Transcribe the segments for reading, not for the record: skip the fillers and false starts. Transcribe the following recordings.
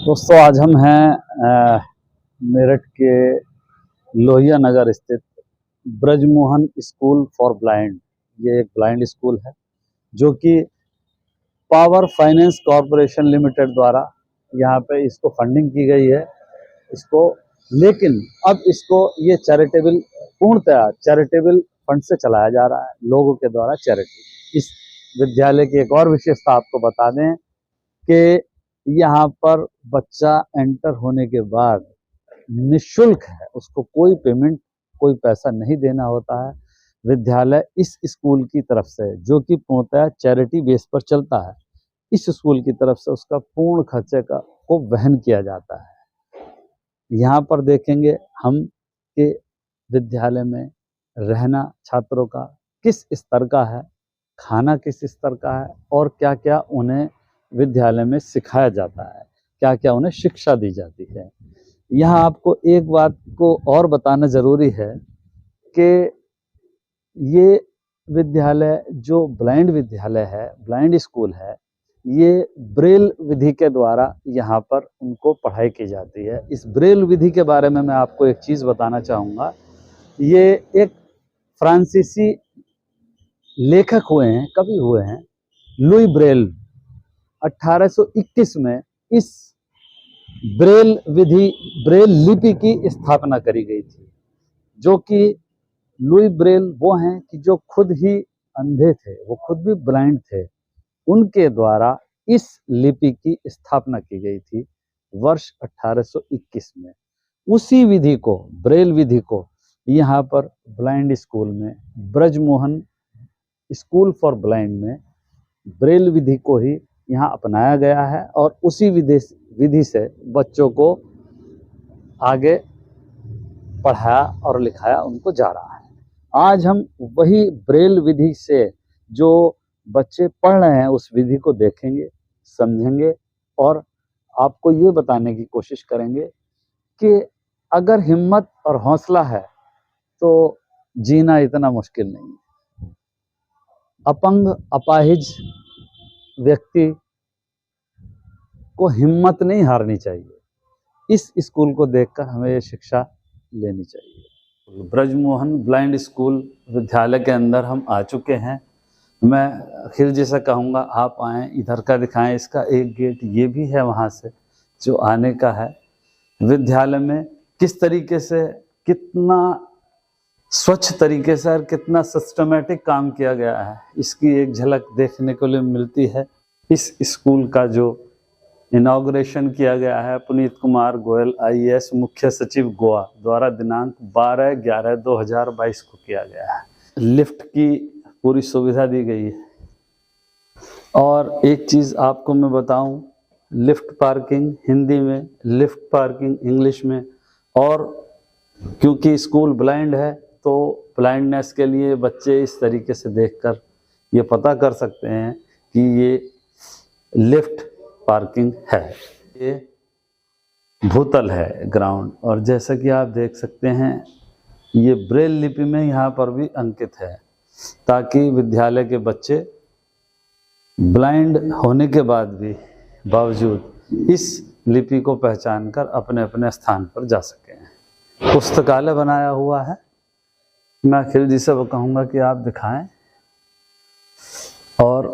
दोस्तों आज हम हैं मेरठ के लोहिया नगर स्थित ब्रजमोहन स्कूल फॉर ब्लाइंड। ये एक ब्लाइंड स्कूल है जो कि पावर फाइनेंस कॉरपोरेशन लिमिटेड द्वारा यहाँ पे इसको फंडिंग की गई है इसको। लेकिन अब इसको ये चैरिटेबल पूर्णतः चैरिटेबल फंड से चलाया जा रहा है, लोगों के द्वारा चैरिटी। इस विद्यालय की एक और विशेषता आपको बता दें कि यहाँ पर बच्चा एंटर होने के बाद निःशुल्क है, उसको कोई पेमेंट कोई पैसा नहीं देना होता है। विद्यालय इस स्कूल की तरफ से, जो कि पूर्णतः चैरिटी बेस पर चलता है, इस स्कूल की तरफ से उसका पूर्ण खर्चे को वहन किया जाता है। यहाँ पर देखेंगे हम कि विद्यालय में रहना छात्रों का किस स्तर का है, खाना किस स्तर का है और क्या क्या उन्हें विद्यालय में सिखाया जाता है, क्या क्या उन्हें शिक्षा दी जाती है। यहाँ आपको एक बात को और बताना ज़रूरी है कि ये विद्यालय जो ब्लाइंड विद्यालय है, ब्लाइंड स्कूल है, ये ब्रेल विधि के द्वारा यहाँ पर उनको पढ़ाई की जाती है। इस ब्रेल विधि के बारे में मैं आपको एक चीज़ बताना चाहूँगा। ये एक फ्रांसीसी लेखक हुए हैं, कवि हुए हैं, लुई ब्रेल। 1821 में इस ब्रेल विधि, ब्रेल लिपि की स्थापना करी गई थी, जो कि लुई ब्रेल वो हैं कि जो खुद ही अंधे थे, वो खुद भी ब्लाइंड थे, उनके द्वारा इस लिपि की स्थापना की गई थी वर्ष 1821 में। उसी विधि को, ब्रेल विधि को यहाँ पर ब्लाइंड स्कूल में, ब्रजमोहन स्कूल फॉर ब्लाइंड में ब्रेल विधि को ही यहाँ अपनाया गया है और उसी विधि से बच्चों को आगे पढ़ाया और लिखाया उनको जा रहा है। आज हम वही ब्रेल विधि से जो बच्चे पढ़ रहे हैं उस विधि को देखेंगे, समझेंगे और आपको ये बताने की कोशिश करेंगे कि अगर हिम्मत और हौसला है तो जीना इतना मुश्किल नहीं है। अपंग अपाहिज व्यक्ति को हिम्मत नहीं हारनी चाहिए। इस स्कूल को देखकर हमें ये शिक्षा लेनी चाहिए। ब्रजमोहन ब्लाइंड स्कूल विद्यालय के अंदर हम आ चुके हैं। मैं अखिल जी से कहूँगा आप आएँ, इधर का दिखाएं। इसका एक गेट ये भी है वहाँ से जो आने का है। विद्यालय में किस तरीके से, कितना स्वच्छ तरीके से और कितना सिस्टमेटिक काम किया गया है, इसकी एक झलक देखने को लिए मिलती है। इस स्कूल का जो इनॉग्रेशन किया गया है पुनीत कुमार गोयल IAS मुख्य सचिव गोवा द्वारा दिनांक 12/11/2022 को किया गया है। लिफ्ट की पूरी सुविधा दी गई है। और एक चीज़ आपको मैं बताऊं, लिफ्ट पार्किंग हिंदी में, लिफ्ट पार्किंग इंग्लिश में। और क्योंकि स्कूल ब्लाइंड है तो ब्लाइंडनेस के लिए बच्चे इस तरीके से देखकर ये पता कर सकते हैं कि ये लिफ्ट पार्किंग है। ये भूतल है ग्राउंड, और जैसा कि आप देख सकते हैं ये ब्रेल लिपि में यहाँ पर भी अंकित है, ताकि विद्यालय के बच्चे ब्लाइंड होने के बावजूद इस लिपि को पहचान कर अपने अपने स्थान पर जा सकें। पुस्तकालय बनाया हुआ है। मैं अखिल जी से कहूँगा कि आप दिखाएं। और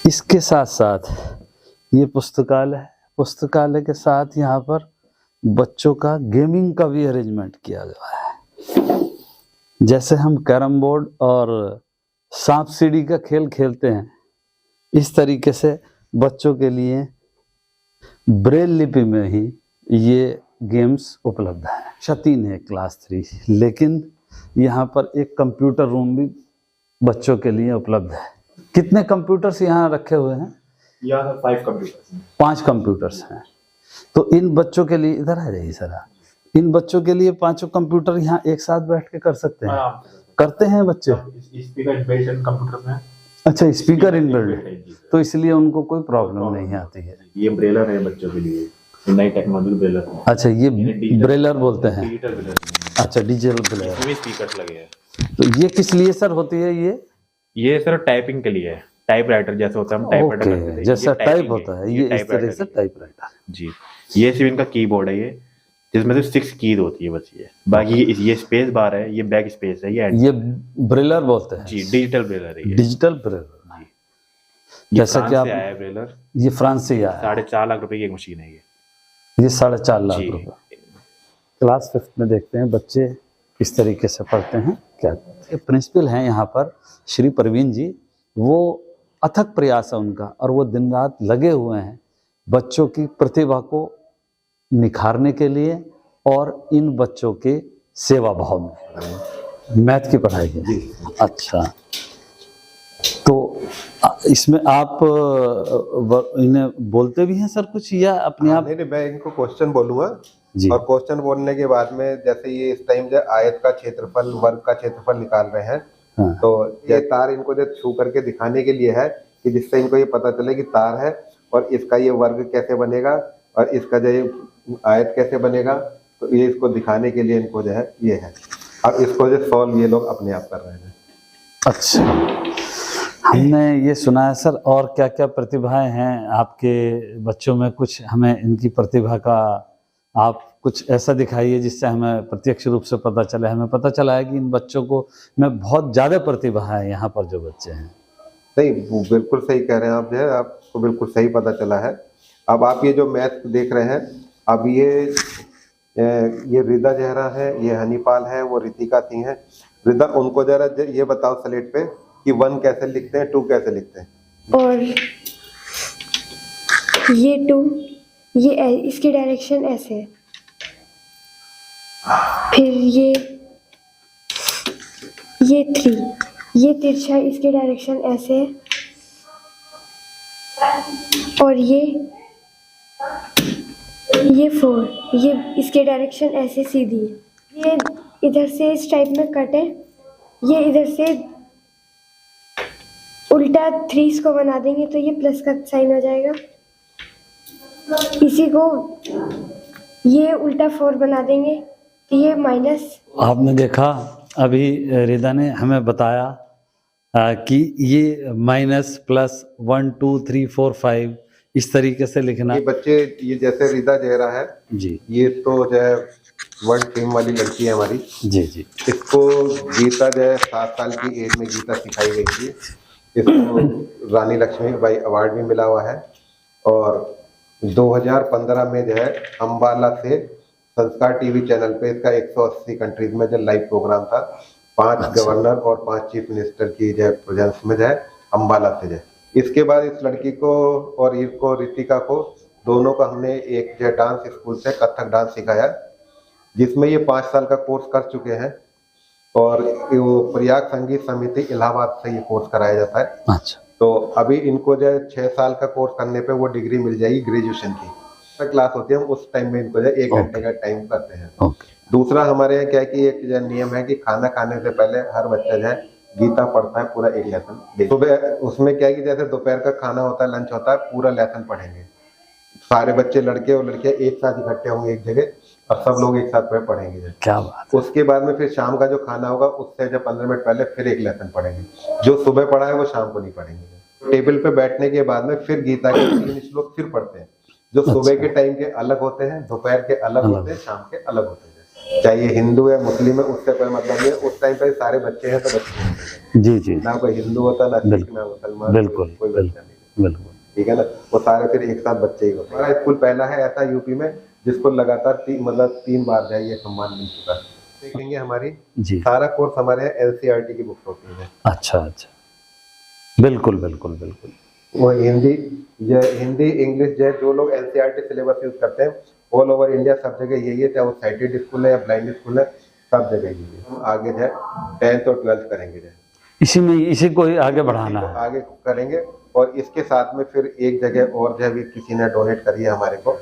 इसके साथ साथ ये पुस्तकालय है। पुस्तकालय के साथ यहाँ पर बच्चों का गेमिंग का भी अरेंजमेंट किया गया है। जैसे हम कैरम बोर्ड और सांप सीढ़ी का खेल खेलते हैं, इस तरीके से बच्चों के लिए ब्रेल लिपि में ही ये गेम्स उपलब्ध है। कक्षा 3 है, क्लास 3, लेकिन यहाँ पर एक कंप्यूटर रूम भी बच्चों के लिए उपलब्ध है। कितने कंप्यूटर्स यहाँ रखे हुए हैं? यहाँ 5 कंप्यूटर्स हैं। 5 कंप्यूटर्स हैं। तो इन बच्चों के लिए, इधर आ जाइए सर, इन बच्चों के लिए 5 कंप्यूटर यहाँ एक साथ बैठ के कर सकते हैं। करते हैं बच्चे। स्पीकर इनबिल्ट इन कंप्यूटर में। अच्छा, स्पीकर इनबिल्ट, तो इसलिए उनको कोई प्रॉब्लम नहीं आती है। ये ब्रेलर है बच्चों के लिए, नई टेक्नोलॉजी ब्रेलर है। अच्छा, ये ब्रेलर बोलते हैं। Digital broiler. अच्छा, डिजिटल ब्रेलर। इसमें स्पीकर लगे हैं। तो ये किस लिए सर होती है? ये सर टाइपिंग के लिए है। टाइपराइटर जैसे होता है, हम टाइपराइटर करते ओके, थे, जैसा ये टाइप टाइपिंग होता है, है, ये इस तरह टाइपराइटर से है। टाइपराइटर। जी, ये सिर्फ इनका कीबोर्ड है, ये जिसमें से 6 कीज होती है बस, ये बाकी ये स्पेस बार है, ये बैक स्पेस है, ये ये ब्रेलर बोलते हैं, जी डिजिटल ब्रेलर है ये डिजिटल ब्रेलर। जी। ये जैसा फ्रांस कि से आप, आया है ब्रेलर, ये फ्रांस से ही आया है, 4.5 लाख रुपए की एक मशीन है ये। ये 4.5 लाख जी रुपए। क्लास 5th में देखते हैं बच्चे किस तरीके से पढ़ते हैं। क्या प्रिंसिपल हैं यहाँ पर श्री प्रवीण जी, वो अथक प्रयास है उनका, और वो दिन रात लगे हुए हैं बच्चों की प्रतिभा को निखारने के लिए और इन बच्चों के सेवा भाव में मैथ की पढ़ाई है। अच्छा, तो इसमें आप इन्हें बोलते भी हैं सर कुछ, या अपने आप? नहीं, मैं इनको क्वेश्चन बोलूंगा जी। और क्वेश्चन बोलने के बाद में जैसे ये इस टाइम जो आयत का क्षेत्रफल, वर्ग का क्षेत्रफल निकाल रहे हैं, हाँ। तो ये तार इनको जो छू करके दिखाने के लिए है कि जिससे इनको ये पता चले कि तार है और इसका ये वर्ग कैसे बनेगा और इसका जो ये आयत कैसे बनेगा, तो ये इसको दिखाने के लिए इनको जो है ये है, और इसको जो सॉल्व ये लोग अपने आप कर रहे हैं। अच्छा, हमने ये सुना है सर, और क्या क्या प्रतिभाएं हैं आपके बच्चों में? कुछ हमें इनकी प्रतिभा का आप कुछ ऐसा दिखाइए जिससे हमें प्रत्यक्ष रूप से पता चले। हमें पता चला है कि इन बच्चों को में बहुत ज़्यादा प्रतिभा है, यहाँ पर जो बच्चे हैं। नहीं, वो बिल्कुल सही कह रहे हैं आप, जो है आपको बिल्कुल सही पता चला है। अब आप ये जो मैथ देख रहे हैं, अब ये रिदा जहरा है, ये हनीपाल है, वो रितिका सिंह है। रिदा, उनको जरा ये बताओ स्लेट पे कि 1 कैसे लिखते हैं, 2 कैसे लिखते हैं। और ये 2, ये इसकी डायरेक्शन ऐसे है, फिर ये 3, ये तिरछा, इसकी डायरेक्शन ऐसे है, और ये 4, ये इसकी डायरेक्शन ऐसे सीधी है। ये इधर से इस टाइप में कट है, ये इधर से उल्टा 3 को बना देंगे तो ये प्लस का साइन हो जाएगा। इसी को ये उल्टा 4 बना देंगे तो ये माइनस। आपने देखा अभी रिदा ने हमें बताया कि ये माइनस प्लस 1 2 3 4 5 इस तरीके से लिखना। ये बच्चे, ये जैसे रिदा जहरा है जी, ये तो जो है वर्ल्ड टीम वाली लड़की है हमारी। जी जी। इसको गीता जो है 7 साल की एज में गीता सिखाई गई थी। इसको रानी लक्ष्मीबाई अवार्ड भी मिला हुआ है, और 2015 में जो है अम्बाला से संस्कार टीवी चैनल पे इसका 180 कंट्रीज में जो लाइव प्रोग्राम था, 5 गवर्नर और 5 चीफ मिनिस्टर की जो प्रेजेंस में जो है अम्बाला से जो है। इसके बाद इस लड़की को और इसको, रितिका को, दोनों को हमने एक जो डांस स्कूल से कथक डांस सिखाया, जिसमें ये 5 साल का कोर्स कर चुके हैं, और वो प्रयाग संगीत समिति इलाहाबाद से ये कोर्स कराया जाता है। अच्छा, तो अभी इनको जो है 6 साल का कोर्स करने पे वो डिग्री मिल जाएगी ग्रेजुएशन की। क्लास होती है, हम उस टाइम में इनको जो है 1 घंटे का टाइम करते हैं। ओके। दूसरा हमारे यहाँ क्या है कि एक जो नियम है कि खाना खाने से पहले हर बच्चा जो है गीता पढ़ता है पूरा 1 लेसन। सुबह उसमें क्या है कि जैसे दोपहर का खाना होता है, लंच होता है, पूरा लेसन पढ़ेंगे। सारे बच्चे, लड़के और लड़कियां एक साथ इकट्ठे होंगे एक जगह, और सब लोग एक साथ में पढ़ेंगे। क्या बात। उसके बाद में फिर शाम का जो खाना होगा उससे जब 15 मिनट पहले फिर 1 लेसन पढ़ेंगे। जो सुबह पढ़ा है वो शाम को नहीं पढ़ेंगे। टेबल पे बैठने के बाद में फिर गीता के 3 श्लोक फिर पढ़ते हैं, जो सुबह के टाइम के अलग होते हैं, दोपहर के अलग होते हैं, शाम के अलग होते हैं। चाहे ये हिंदू है, मुस्लिम है, उससे कोई मतलब नहीं है। उस टाइम पे सारे बच्चे हैं तो बच्चे हैं। जी जी, ना कोई हिंदू होता, ना सिख, ना मुसलमान, बिल्कुल कोई बच्चा नहीं। बिल्कुल, ठीक है ना, वो सारे फिर एक साथ बच्चे ही होते हैं। हमारा स्कूल पहला है ऐसा यूपी में जिसको लगातार 3 बार जाए ये सम्मान मिल चुका है। देखेंगे हमारी जी। सारा कोर्स हमारे यहाँ NCERT की बुक्स होती है। अच्छा अच्छा, बिल्कुल बिल्कुल बिल्कुल। वो हिंदी, इंग्लिश जो लोग NCERT सिलेबस यूज करते हैं, ऑल ओवर इंडिया सब जगह यही है, चाहे वो साइटेड स्कूल है या ब्लाइंड स्कूल है, सब जगह यही है। हम आगे जो है 10th और 12th करेंगे, इसी को ही आगे बढ़ाना है। आगे करेंगे। और इसके साथ में फिर एक जगह और जो है किसी ने डोनेट करी है हमारे को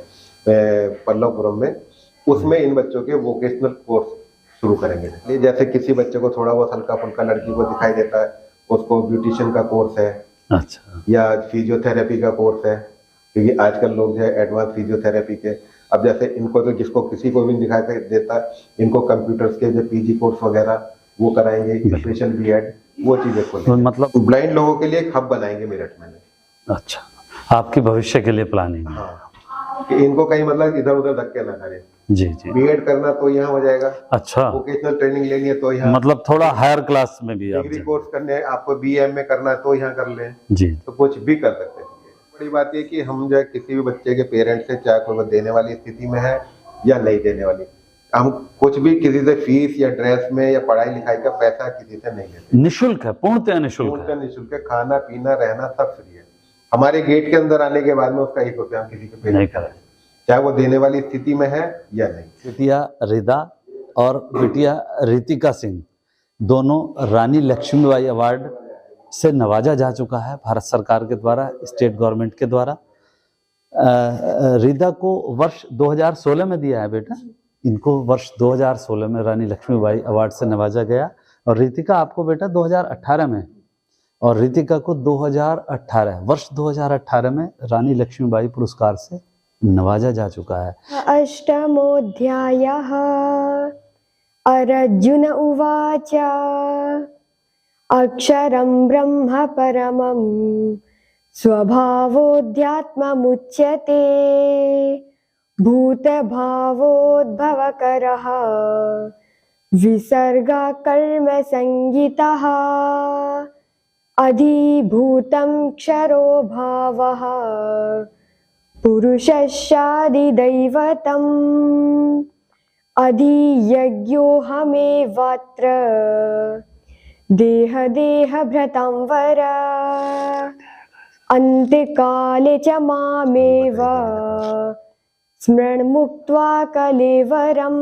पल्लवपुरम में, उसमें इन बच्चों के वोकेशनल कोर्स शुरू करेंगे। जैसे किसी बच्चे को थोड़ा बहुत हल्का फुल्का लड़की को दिखाई देता है, उसको ब्यूटिशियन का कोर्स है, अच्छा, या फिजियोथेरेपी का कोर्स है, क्योंकि आजकल लोग जो है एडवांस फिजियोथेरेपी के, अब जैसे इनको तो जिसको किसी को भी दिखाई देता है, इनको कंप्यूटर्स के जो PG कोर्स वगैरह वो कराएंगे, स्पेशल B.Ed वो चीजें तो खोलेंगे। मतलब ब्लाइंड लोगों के लिए एक हब बनाएंगे मेरठ में। अच्छा, आपकी भविष्य के लिए प्लानिंग है। हाँ, कि इनको कहीं मतलब इधर उधर धक्के ना करें। जी जी। बीएड करना तो यहाँ हो जाएगा, अच्छा, वोकेशनल ट्रेनिंग लेनी है तो यहाँ, मतलब थोड़ा हायर क्लास में भी आप डिग्री जाएं। कोर्स करने आपको बीएम करना है तो यहाँ कर लें, जी तो कुछ भी कर सकते हैं। बड़ी बात ये कि हम जो है किसी भी बच्चे के पेरेंट्स से, चाहे कोई वो देने वाली स्थिति में है या नहीं देने वाली, हम कुछ भी किसी से फीस या ड्रेस में या पढ़ाई लिखाई का पैसा किसी से नहीं लेते। निःशुल्क है, पूर्णतः निःशुल्क है। पूर्णतः निःशुल्क है, खाना पीना रहना सब फ्री है। हमारे गेट के अंदर आने के बाद में उसका 1 रुपया हम किसी के नहीं पेरेंट्स करें, चाहे वो देने वाली स्थिति में है या नहीं। बिटिया रिदा और बिटिया रितिका सिंह दोनों रानी लक्ष्मीबाई अवार्ड से नवाजा जा चुका है भारत सरकार के द्वारा, स्टेट गवर्नमेंट के द्वारा। रिदा को वर्ष 2016 में दिया है बेटा, इनको वर्ष 2016 में रानी लक्ष्मीबाई अवार्ड से नवाजा गया। और रितिका आपको बेटा 2018 में, और रितिका को 2018 वर्ष 2018 में रानी लक्ष्मीबाई पुरस्कार से नवाजा जा चुका है। अष्टमोऽध्यायः। अर्जुन उवाच अक्षरं ब्रह्म परमं स्वभावोऽध्यात्ममुच्यते भूतभावोद्भवकरः विसर्गकर्म संगीतः अधिभूतं क्षरो भावः पुरुषस्यादिदैवतम् अधियज्ञोऽहमेवात्र देहभृतां वर अन्त्यकाले च मामेव स्मृण्मुक्त्वा कलेवरम्।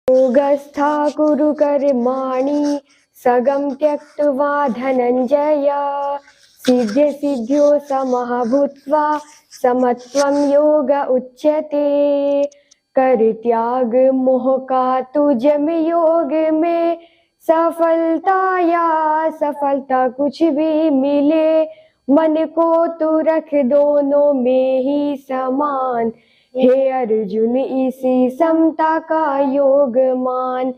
योगस्था कुरु कर्माणि सगं त्यक्त्वा धनञ्जय सिद्ध्यसिद्ध्यो समः भूत्वा समत्वं योग उच्यते। कर त्याग मोह का तुझम योग में सफलता कुछ भी मिले मन को तू रख दोनों में ही समान। हे अर्जुन इसी समता का योग मान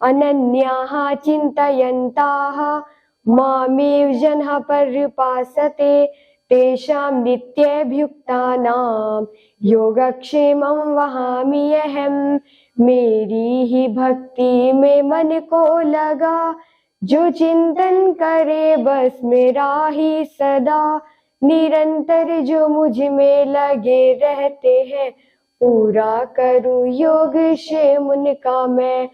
अनन्याः चिन्तयन्ताः मामेव जनः पर्युपासते तेषां नित्यभियुक्तानां योगक्षेमं वहामि अहम्। मेरी ही भक्ति में मन को लगा जो चिंतन करे बस मेरा ही सदा निरंतर जो मुझ में लगे रहते हैं पूरा करूं योग क्षेम उनका मैं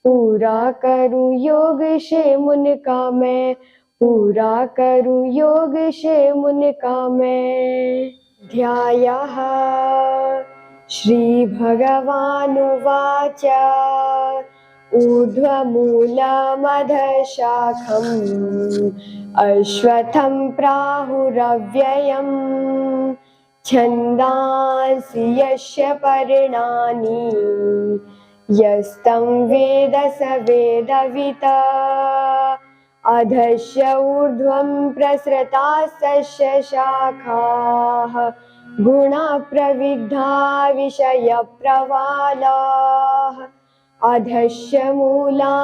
पूरा करूं योग क्षेम उनका मैं पूरा करूं योग क्षेम उनका मैं। ध्यायः श्री भगवानुवाच ऊर्ध्वमूलमधःशाखम् अश्वत्थं प्राहुरव्ययम् छन्दांसि यस्य पर्णानि यस्तं वेद स वेदवित् अधस्य ऊर्ध्वं प्रसृतास्तस्य शाखाः गुणा प्रविद्धा विषयप्रवालाः अधस्य मूलान्यनुसन्ततानि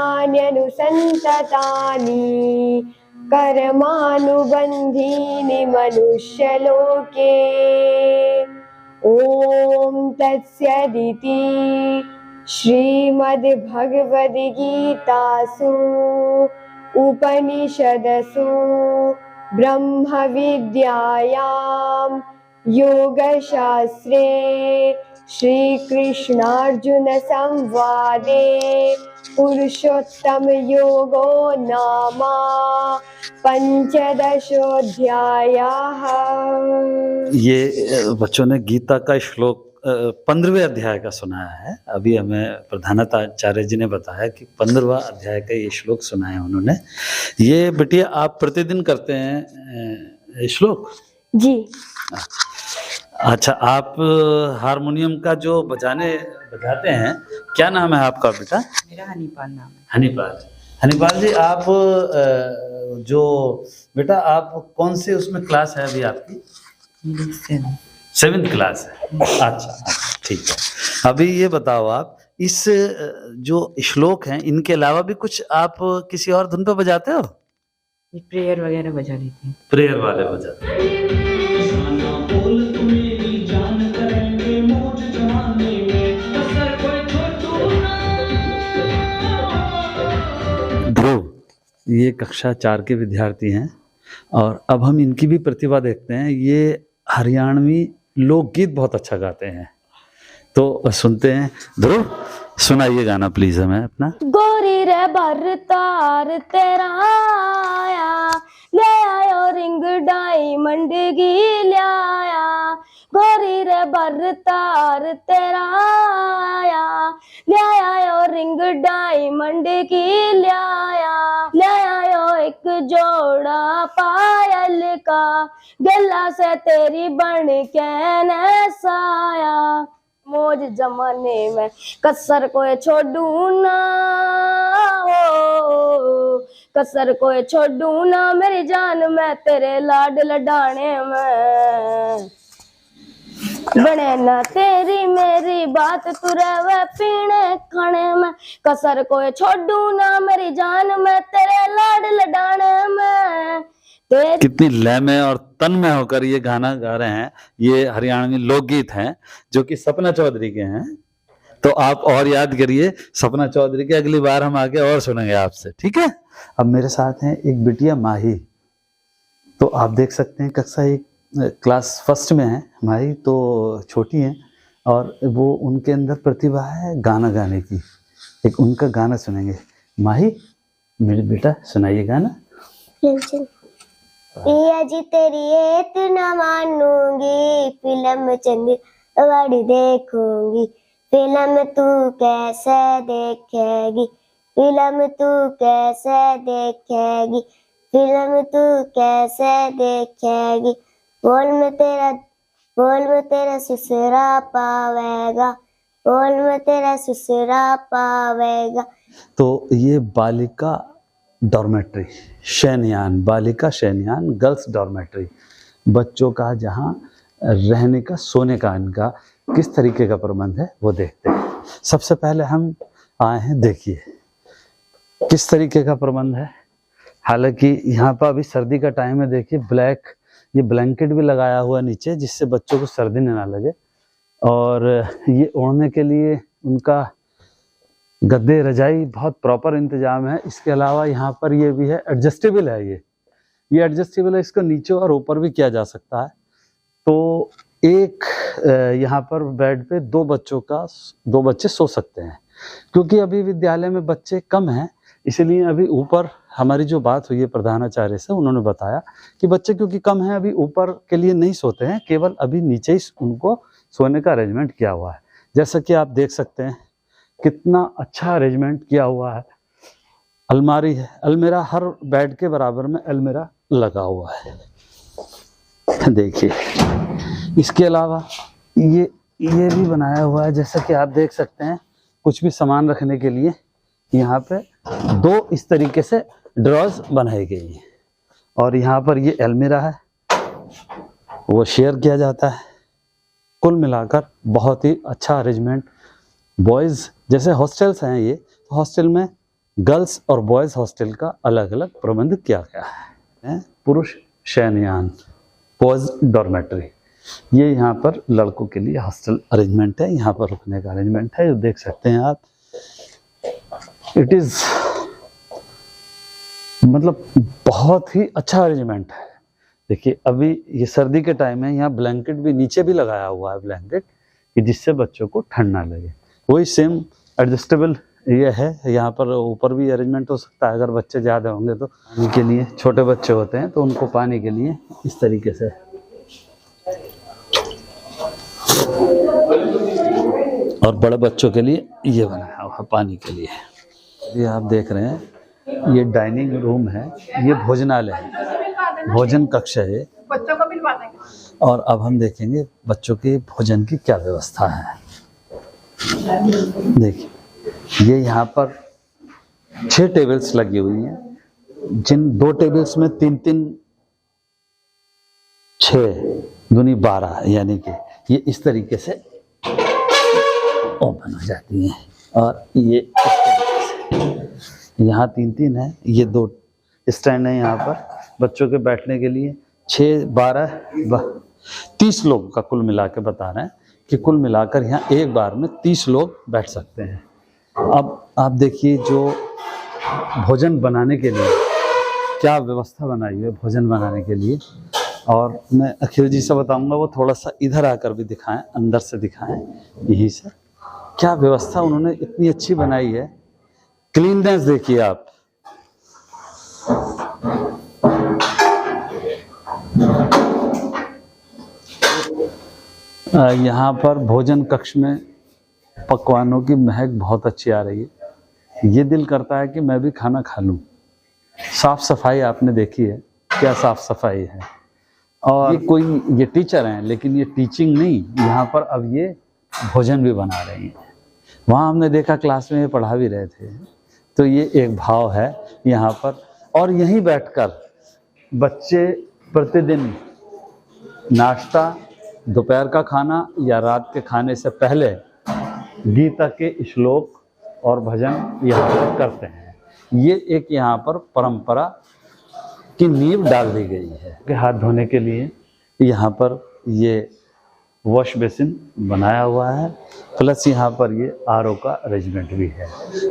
कर्मानुबन्धीनि मनुष्यलोके। ॐ तत्सदिति श्रीमद्भगवद्गीतासु उपनिषदसु ब्रह्मविद्यायां योगशास्त्रे श्रीकृष्णार्जुन संवादे पुरुषोत्तम योगो नाम पंचदशोऽध्यायः। ये बच्चों ने गीता का श्लोक 15वें अध्याय का सुनाया है। अभी हमें प्रधानाचार्य जी ने बताया कि 15वां अध्याय का ये श्लोक सुनाया उन्होंने। ये बिटिया आप प्रतिदिन करते हैं श्लोक? जी। अच्छा, आप हारमोनियम का जो बजाते हैं, क्या नाम है आपका बेटा? मेरा हनीपाल नाम है। हनीपाल जी, आप जो बेटा आप कौन से उसमें क्लास है अभी आपकी? 7th क्लास है। अच्छा, ठीक है। अभी ये बताओ आप इस जो श्लोक हैं इनके अलावा भी कुछ आप किसी और धुन पे बजाते हो? प्रेयर वगैरह बजा लेते हैं। प्रेयर वाले बजाते हैं। ध्रुव ये कक्षा 4 के विद्यार्थी हैं और अब हम इनकी भी प्रतिभा देखते हैं। ये हरियाणवी लोकगीत बहुत अच्छा गाते हैं, तो सुनते हैं। ध्रुव सुनाइए गाना प्लीज हमें अपना। गोरी रे भरतार तेरा आया, ले आयो रिंग डायमंड की ले आया। गोरी रे भरतार तेरा आया, ले आयो रिंग डायमंड की ले आया। ले आयो एक जोड़ा पायल का, गला से तेरी बन के न साया। मौज जमाने में कसर को छोड़ू ना, हो कसर को छोड़ू ना मेरी जान, मैं तेरे लाड लडाने में। बने ना तेरी मेरी बात तू रहे पीने खाने में, कसर को छोड़ू ना मेरी जान, मैं तेरे लाड लडाने में। कितनी लय में और तन में होकर ये गाना गा रहे हैं। ये हरियाणवी लोकगीत हैं जो कि सपना चौधरी के हैं। तो आप और याद करिए सपना चौधरी के, अगली बार हम आके और सुनेंगे आपसे, ठीक है। अब मेरे साथ हैं एक बिटिया माही, तो आप देख सकते हैं कक्षा 1 क्लास 1 में है माही, तो छोटी हैं और वो उनके अंदर प्रतिभा है गाना गाने की। एक उनका गाना सुनेंगे। माही मेरी बेटा सुनाइए गाना। पिया जी तेरी एत न मानूंगी, फिल्म चंद्रवाड़ी देखूंगी। फिल्म तू कैसे देखेगी, फिल्म तू कैसे देखेगी, फिल्म तू कैसे देखेगी। बोल में तेरा ससुरा पावेगा, बोल में तेरा ससुरा पावेगा। तो ये बालिका डॉर्मेट्री शयनयान, बालिका शयनयान गर्ल्स डॉर्मेट्री, बच्चों का जहाँ रहने का सोने का इनका किस तरीके का प्रबंध है वो देखते हैं। सबसे पहले हम आए हैं, देखिए किस तरीके का प्रबंध है। हालांकि यहाँ पर अभी सर्दी का टाइम है, देखिए ब्लैक ये ब्लैंकेट भी लगाया हुआ नीचे जिससे बच्चों को सर्दी ना लगे, और ये ओढ़ने के लिए उनका गद्दे रजाई बहुत प्रॉपर इंतजाम है। इसके अलावा यहाँ पर ये भी है, एडजस्टेबल है, ये एडजस्टेबल है, इसको नीचे और ऊपर भी किया जा सकता है। तो एक यहाँ पर बेड पे 2 बच्चे सो सकते हैं। क्योंकि अभी विद्यालय में बच्चे कम हैं, इसलिए अभी ऊपर हमारी जो बात हुई है प्रधानाचार्य से, उन्होंने बताया कि बच्चे क्योंकि कम हैं अभी ऊपर के लिए नहीं सोते हैं, केवल अभी नीचे ही उनको सोने का अरेंजमेंट किया हुआ है। जैसा कि आप देख सकते हैं कितना अच्छा अरेंजमेंट किया हुआ है। अलमारी है, अलमीरा हर बेड के बराबर में अलमीरा लगा हुआ है, देखिए। इसके अलावा ये भी बनाया हुआ है, जैसा कि आप देख सकते हैं कुछ भी सामान रखने के लिए यहाँ पे 2 इस तरीके से ड्रॉज बनाई गई हैं। और यहाँ पर ये अलमीरा है, वो शेयर किया जाता है। कुल मिलाकर बहुत ही अच्छा अरेंजमेंट। बॉयज़ जैसे हॉस्टल्स हैं ये, तो हॉस्टल में गर्ल्स और बॉयज़ हॉस्टल का अलग अलग प्रबंध किया गया है। पुरुष शयनयान बॉयज़ डॉर्मेट्री, ये यहाँ पर लड़कों के लिए हॉस्टल अरेंजमेंट है, यहाँ पर रुकने का अरेंजमेंट है, जो देख सकते हैं आप। इट इज़ मतलब बहुत ही अच्छा अरेंजमेंट है। देखिए अभी ये सर्दी के टाइम है, यहाँ ब्लैंकेट भी नीचे भी लगाया हुआ है, ब्लैंकेट कि जिससे बच्चों को ठंड ना लगे। वही सेम एडजस्टेबल ये है, यहाँ पर ऊपर भी अरेंजमेंट हो सकता है अगर बच्चे ज़्यादा होंगे तो। पानी के लिए छोटे बच्चे होते हैं तो उनको पानी के लिए इस तरीके से, और बड़े बच्चों के लिए ये बनाया हुआ पानी के लिए। ये आप देख रहे हैं ये डाइनिंग रूम है, ये भोजनालय है, भोजन कक्ष है। बच्चों को मिल पाते हैं। और अब हम देखेंगे बच्चों के भोजन की क्या व्यवस्था है। देखिए ये यहाँ पर 6 टेबल्स लगी हुई हैं, जिन 2 टेबल्स में 3-3 6 दूनी 12, यानी कि ये इस तरीके से ओपन हो जाती हैं। और ये यहाँ 3-3 है, ये 2 स्टैंड है यहाँ पर बच्चों के बैठने के लिए। 6, 12, 30 लोग का कुल मिला के बता रहे हैं कि कुल मिलाकर यहाँ एक बार में 30 लोग बैठ सकते हैं। अब आप देखिए जो भोजन बनाने के लिए क्या व्यवस्था बनाई है भोजन बनाने के लिए, और मैं अखिल जी से बताऊंगा वो थोड़ा सा इधर आकर भी दिखाएं, अंदर से दिखाएं, यहीं से क्या व्यवस्था उन्होंने इतनी अच्छी बनाई है। क्लीननेस देखिए आप, यहाँ पर भोजन कक्ष में पकवानों की महक बहुत अच्छी आ रही है। ये दिल करता है कि मैं भी खाना खा लूँ। साफ सफाई आपने देखी है, क्या साफ सफाई है। और ये टीचर हैं लेकिन ये टीचिंग नहीं, यहाँ पर अब ये भोजन भी बना रही हैं। वहाँ हमने देखा क्लास में ये पढ़ा भी रहे थे, तो ये एक भाव है यहाँ पर। और यहीं बैठकर बच्चे प्रतिदिन नाश्ता, दोपहर का खाना या रात के खाने से पहले गीता के श्लोक और भजन यहाँ पर करते हैं। ये एक यहाँ पर परंपरा की नींव डाल दी गई है। हाथ धोने के लिए यहाँ पर ये वॉश बेसिन बनाया हुआ है, प्लस यहाँ पर ये आरओ का अरेंजमेंट भी है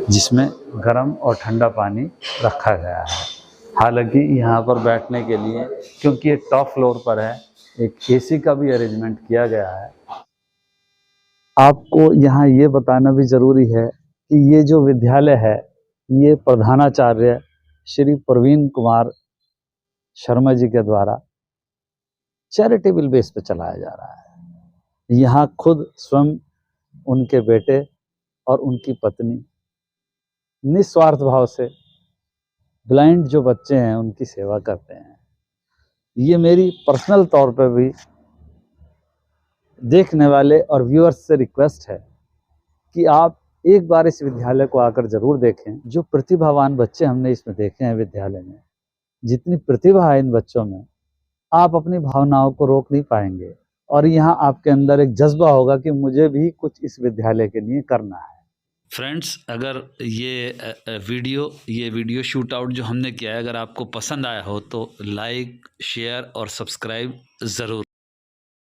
जिसमें गर्म और ठंडा पानी रखा गया है। हालांकि यहाँ पर बैठने के लिए, क्योंकि ये टॉप फ्लोर पर है, एक एसी का भी अरेंजमेंट किया गया है। आपको यहाँ ये बताना भी ज़रूरी है कि ये जो विद्यालय है ये प्रधानाचार्य श्री प्रवीण कुमार शर्मा जी के द्वारा चैरिटेबल बेस पे चलाया जा रहा है। यहाँ खुद स्वयं उनके बेटे और उनकी पत्नी निस्वार्थ भाव से ब्लाइंड जो बच्चे हैं उनकी सेवा करते हैं। ये मेरी पर्सनल तौर पर भी देखने वाले और व्यूअर्स से रिक्वेस्ट है कि आप एक बार इस विद्यालय को आकर जरूर देखें। जो प्रतिभावान बच्चे हमने इसमें देखे हैं विद्यालय में, जितनी प्रतिभा है इन बच्चों में, आप अपनी भावनाओं को रोक नहीं पाएंगे और यहाँ आपके अंदर एक जज्बा होगा कि मुझे भी कुछ इस विद्यालय के लिए करना है। फ्रेंड्स, अगर ये वीडियो शूट आउट जो हमने किया है अगर आपको पसंद आया हो तो लाइक, शेयर और सब्सक्राइब ज़रूर